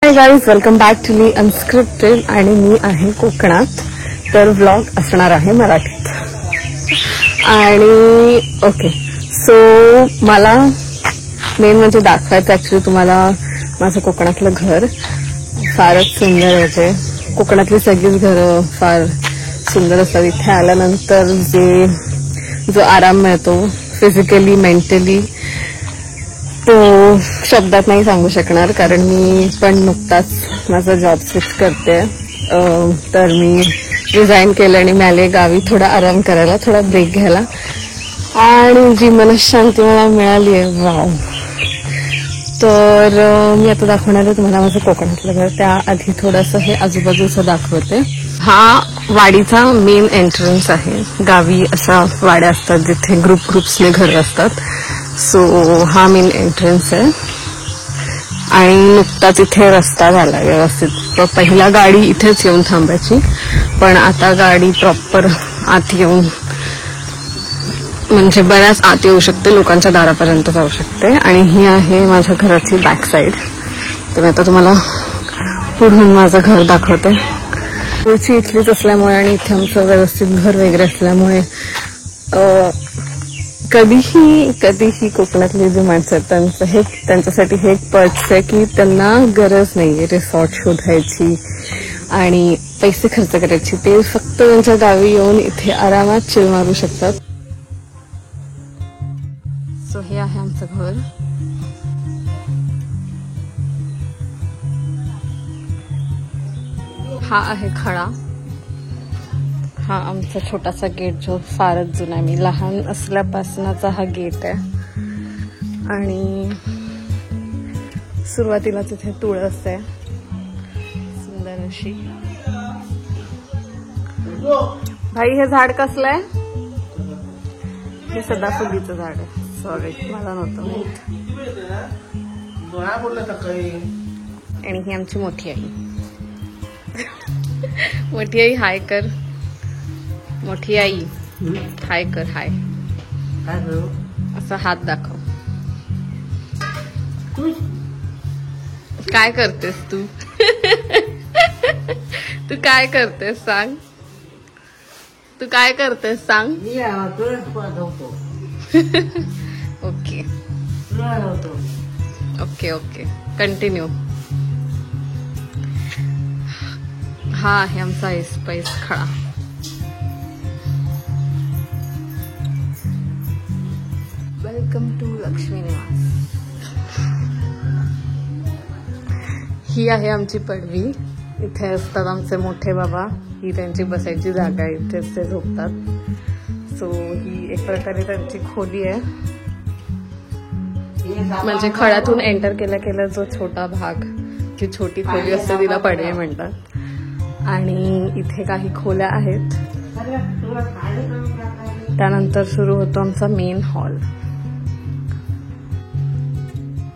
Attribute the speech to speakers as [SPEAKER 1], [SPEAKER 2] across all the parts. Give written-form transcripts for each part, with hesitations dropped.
[SPEAKER 1] High guys, welcome back to me unscripted. आणि मी आहे कोकणात, तर व्लॉग असणार आहे मराठीत. आणि ओके, सो मला मेन म्हणजे दाखवायचं ऍक्च्युली तुम्हाला माझं कोकणातलं घर. फारच सुंदर आहे. कोकणातली सगळीच घरं फार सुंदर असतात. इथे आल्यानंतर जो आराम मिळतो फिजिकली मेंटली, तो शब्दात नाही सांगू शकणार. कारण मी पण नुकताच माझा जॉब स्विच करते. तर मी रिझाईन केलं आणि मी आले गावी थोडा आराम करायला, थोडा ब्रेक घ्यायला. आणि जी मनशांती मला मिळाली आहे, वाव. तर मी आता दाखवणार आहे तुम्हाला माझं कोकणातलं घर. त्याआधी थोडंसं हे आजूबाजूचं दाखवते. हा वाडीचा मेन एंट्रन्स आहे. गावी अशा वाड्या असतात जिथे ग्रुप्सने घर असतात. सो हा मेन एंट्रन्स आहे. आणि नुकताच इथे रस्ता झाला व्यवस्थित. पहिला गाडी इथेच येऊन थांबायची, पण आता गाडी प्रॉपर आत येऊन, म्हणजे बऱ्याच आत येऊ शकते, लोकांच्या दारापर्यंत जाऊ शकते. आणि ही आहे माझ्या घराची बॅक साईड. तर मी आता तुम्हाला पुढून माझं घर दाखवते. पुढची इथलीच असल्यामुळे आणि इथे आमचं व्यवस्थित घर वगैरे असल्यामुळे कधीही कोकणातली जी माणसं आहेत त्यांच्यासाठी हे एक पर्क्स आहे की त्यांना गरज नाहीये रिसॉर्ट शोधायची आणि पैसे खर्च करायची. ते फक्त त्यांच्या गावी येऊन इथे आरामात चिल मारू शकतात. सो हे आहे आमचं घर. हा आहे खडा. हा आमचा छोटासा गेट जो फारच जुना आहे. मी लहान असल्यापासूनचा हा गेट आहे. आणि सुरुवातीला तिथे तुळस आहे सुंदर अशी. भाई हे झाड कसलं आहे? हे सदाफुलीचं झाड आहे. सॉरी, मला नव्हतं माहित. आणि ही आमची मोठी आई. मोठी आई हाय कर. मोठी आई हाय कर. हाय असा हात दाखव. काय करतेस तू? तू काय करतेस सांग. तू काय करतेस सांग. Okay okay okay, continue. हा आहे आमचा ऐसपैस खळा. वेलकम टू लक्ष्मी निवास. ही आहे आमची पडवी. इथे असतात आमचे मोठे बाबा. ही त्यांची बसायची जागा आहे. इथेच ते झोपतात. सो ही एक प्रकारे त्यांची खोली आहे. म्हणजे खळ्यातून एंटर केल्या जो छोटा भाग, जी छोटी खोली असते तिला पडवी म्हणतात. आणि इथे काही खोल्या आहेत. त्यानंतर सुरू होतो आमचा मेन हॉल.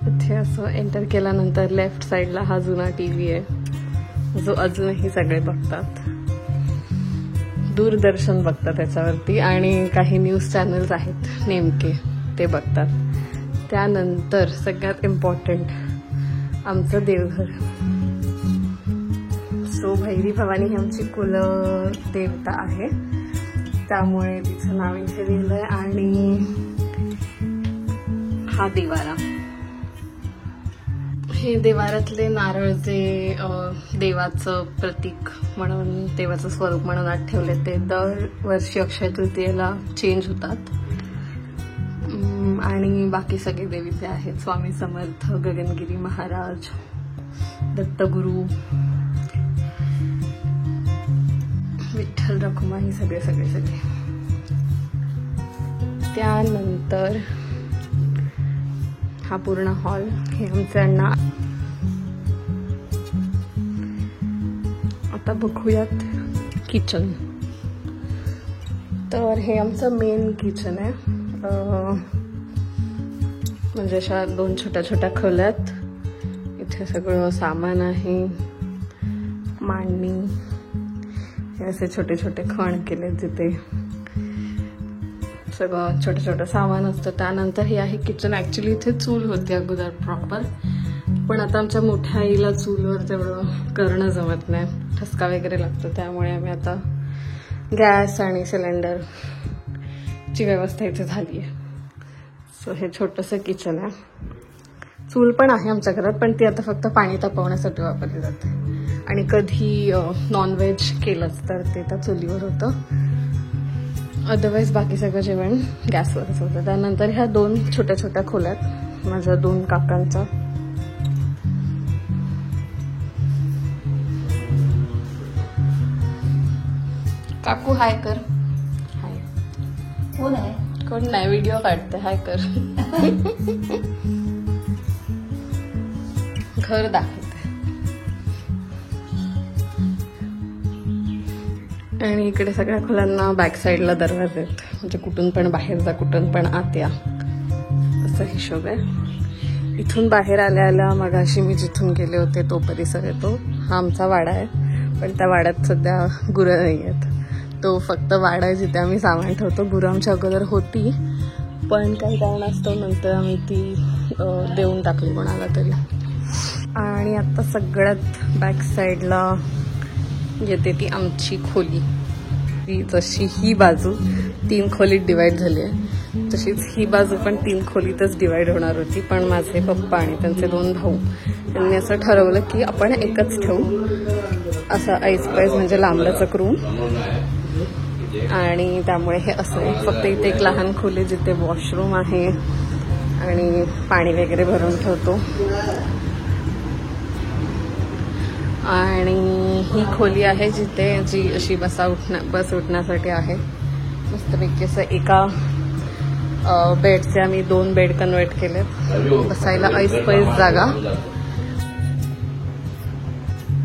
[SPEAKER 1] इथे असं एंटर केल्यानंतर लेफ्ट साईडला हा जुना टीव्ही आहे जो अजूनही सगळे बघतात. दूरदर्शन बघतात त्याच्यावरती. आणि काही न्यूज चॅनल्स आहेत नेमके, ते बघतात. त्यानंतर सगळ्यात इम्पॉर्टंट आमचं देवघर. सो भैरी भवानी ही आमची कुलदेवता आहे, त्यामुळे तिचं नाव इथे लिहिलंय. आणि हा देवारा. हे देवारातले नारळ जे देवाचं प्रतीक म्हणून, देवाचं स्वरूप म्हणून आत ठेवले, ते दरवर्षी अक्षय तृतीयेला चेंज होतात. आणि बाकी सगळे देवी ते आहेत. स्वामी समर्थ, गगनगिरी महाराज, दत्तगुरु, विठ्ठल रखुमा, ही सगळे. त्यानंतर हा पूर्ण हॉल. हे आमचे अण्णा. आता बघूयात किचन. तर हे आमचं मेन किचन आहे. म्हणजे अशा 2 छोट्या खोल्यात. इथे सगळं सामान आहे. मांडणी, हे असे छोटे खण केले जिथे सगळं छोटं सामान असतं. त्यानंतर हे आहे किचन. ऍक्च्युली इथे चूल होती अगोदर प्रॉपर, पण आता आमच्या मोठ्या आईला चूलवर तेवढं करणं जमत नाही, ठसका वगैरे लागतो, त्यामुळे आम्ही आता गॅस आणि सिलेंडरची व्यवस्था इथे झाली आहे. सो हे छोटंसं किचन आहे. चूल पण आहे आमच्या घरात, पण ती आता फक्त पाणी तापवण्यासाठी वापरली जाते. आणि कधी नॉनव्हेज केलंच तर ते त्या चुलीवर होतं, अदरवाईज बाकी सगळं जेवण गॅसवरच होतं. त्यानंतर ह्या 2 छोट्या छोट्या खोल्यात माझ्या 2 काकांचा. काकू हाय कर. हाय.
[SPEAKER 2] कोण आहे?
[SPEAKER 1] कोण नाही, व्हिडिओ काढते. हाय कर. घर दाखवते. आणि इकडे सगळ्या खोल्यांना बॅक साईडला दरवाजे आहेत, म्हणजे कुठून पण बाहेर जा, कुठून पण आत या, असा हिशोब आहे. इथून बाहेर आल्या आल्या मगाशी मी जिथून गेले होते तो परिसर येतो. हा आमचा वाडा आहे, पण त्या वाड्यात सध्या गुरं नाही आहेत. तो फक्त वाडा आहे जिथे आम्ही सामान ठेवतो. गुरं आमच्या अगोदर होती, पण काही कारणास्तव नंतर आम्ही ती देऊन टाकली कोणाला तरी. आणि आता सगळ्यात बॅक साईडला येते ती आमची खोली. ती जशी ही बाजू 3 खोलीत डिवाइड झाली आहे, तशीच ही बाजू पण 3 खोलीतच डिवाइड होणार होती. पण माझे पप्पा आणि त्यांचे 2 भाऊ यांनी असं ठरवलं की आपण एकच ठेवू, असा ऐसपैस म्हणजे लांबलचक रूम. आणि त्यामुळे हे असं आहे. फक्त इथे एक लहान खोली जिथे वॉशरूम आहे आणि पाणी वगैरे भरून ठेवतो. आणि ही खोली आहे जिथे जी अशी बस उठण्यासाठी आहे. मस्तपैकी असं एका बेडचे आम्ही 2 बेड कन्वर्ट केलेत, बसायला ऐसपैस जागा.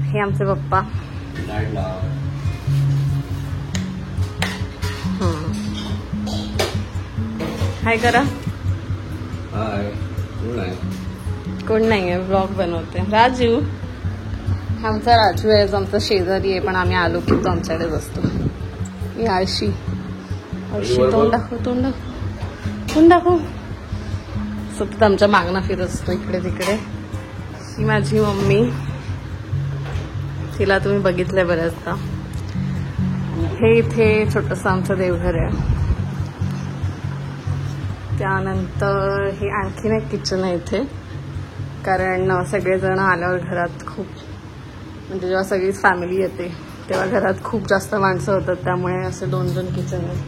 [SPEAKER 1] हे आमचे पप्पा. हाय करा.
[SPEAKER 3] हाय.
[SPEAKER 1] कोण नाही आहे, व्लॉग बनवते. राजू. आमचा राजू आहे, जो आमचा शेजारी आहे, पण आम्ही आलो की तो आमच्याकडेच असतो. मी आळशी. तोंड दाखव. सतत आमच्या मागणं फिरत असतो इकडे तिकडे. ही माझी मम्मी, तिला तुम्ही बघितलंय बऱ्याचदा. हे इथे छोटंसं आमचं देवघर आहे. त्यानंतर हे आणखीन एक किचन आहे इथे, कारण सगळेजण आल्यावर घरात खूप, म्हणजे जेव्हा सगळीच फॅमिली येते तेव्हा घरात खूप जास्त माणसं होतात, त्यामुळे असे 2 किचन आहेत.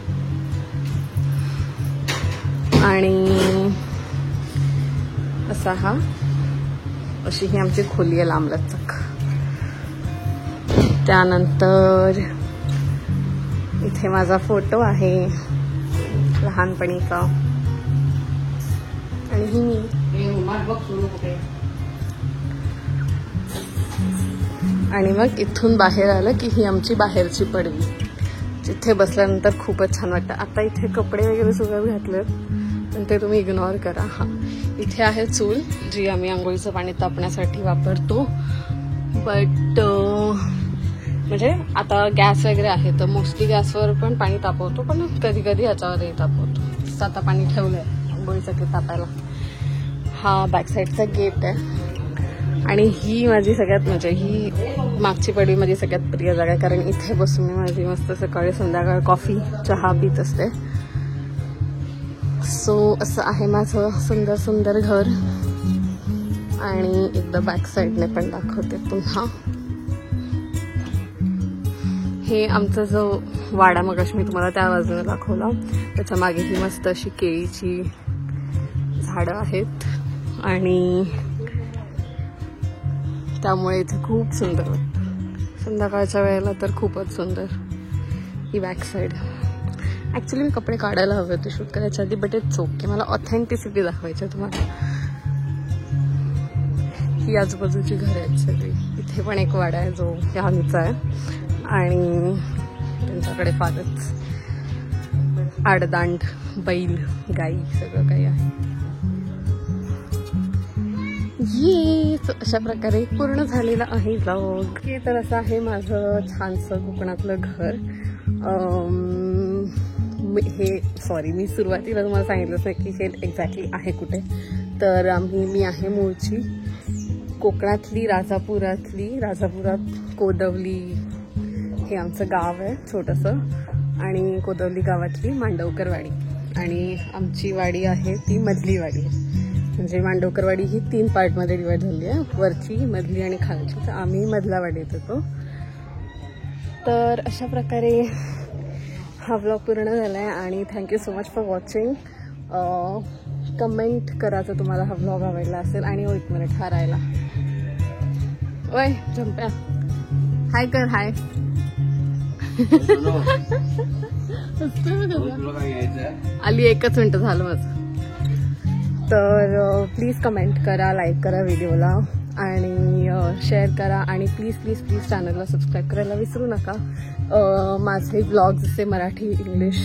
[SPEAKER 1] आणि अशी ही आमची खोली आहे लांबलचक. त्यानंतर इथे माझा फोटो आहे लहानपणीचा. आणि ही मी. आणि मग इथून बाहेर आलं की ही आमची बाहेरची पडवी, जिथे बसल्यानंतर खूपच छान वाटतं. आता इथे कपडे वगैरे सगळं घातलेत, पण ते तुम्ही इग्नोर करा. इथे आहे चूल, जी आम्ही आंघोळीचं पाणी तापण्यासाठी वापरतो. बट म्हणजे आता गॅस वगैरे आहे तर मोस्टली गॅसवर पण पाणी तापवतो, पण कधी कधी याच्यावरही तापवतो. आता पाणी ठेवलंय आंघोळीसाठी तापायला. हा बॅक साईडचा गेट आहे. आणि ही माझी सगळ्यात, म्हणजे ही मागची पडवी माझी सगळ्यात प्रिय जागा आहे, कारण इथे बसून मी माझी मस्त सकाळी संध्याकाळ कॉफी चहा पीत असते. सो असं आहे माझं सुंदर सुंदर घर. आणि एकदा बॅक साईडने पण दाखवते पुन्हा. हे आमचा जो वाडा मगाशी मी तुम्हाला त्या बाजूने दाखवला, त्याच्या मागे ही मस्त अशी केळीची झाडं आहेत. आणि त्यामुळे इथे खूप सुंदर वाटतं संध्याकाळच्या वेळेला, तर खूपच सुंदर. ही बॅक साईड. ॲक्च्युली मी कपडे काढायला हवे होते शूट करायच्या आधी, बट इट्स ओके. मला ऑथेंटिसिटी दाखवायची तुम्हाला. ही आजूबाजूची घरं आहेत सगळी. इथे पण एक वाडा आहे जो ह्यांचा आहे, आणि त्यांच्याकडे फारच आडदांड बैल गाई सगळं काही आहे. अशा प्रकारे पूर्ण झालेलं आहे व्लॉग. हे तर असं आहे माझं छानसं कोकणातलं घर. मी सुरुवातीला तुम्हाला सांगितलंच नाही की हे एक्झॅक्टली आहे कुठे. तर मी आहे मूळची कोकणातली राजापुरात कोदवली हे आमचं गाव आहे छोटंसं, आणि कोदवली गावातली मांडवकरवाडी, आणि आमची वाडी आहे ती मधली वाडी. म्हणजे मांडवकरवाडी ही 3 पार्टमध्ये डिवाइड झाली आहे, वरची, मधली आणि खालची. तर आम्ही मधला वाडीत येतो. तर अशा प्रकारे हा व्लॉग पूर्ण झाला आहे, आणि thank you so much for watching. Comment करा जर तुम्हाला हा व्लॉग आवडला असेल. आणि 1 मिनिट हा राहिला. ओय झंप्या, हाय कर, हाय. आली 1च मिनिट झालं माझं. तर प्लीज कमेंट करा, लाईक करा व्हिडिओला, आणि शेअर करा, आणि प्लीज प्लीज प्लीज चॅनलला सबस्क्राईब करायला विसरू नका. माझे ब्लॉग जसे मराठी, इंग्लिश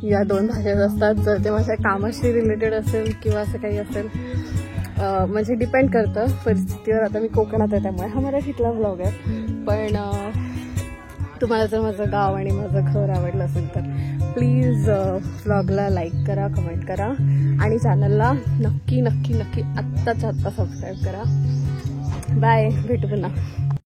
[SPEAKER 1] या 2 भाषेत असतात. जर ते माझ्या कामाशी रिलेटेड असेल किंवा असं काही असेल, म्हणजे डिपेंड करतं परिस्थितीवर. आता मी कोकणात आहे त्यामुळे हा मराठीतला ब्लॉग आहे. पण तुम्हाला जर माझं गाव आणि माझं घर आवडलं असेल तर प्लीज व्लॉगला लाईक करा, कमेंट करा, आणि चॅनलला नक्की नक्की नक्की आत्ताच्या आत्ता सबस्क्राईब करा. बाय, भेटू पुन्हा.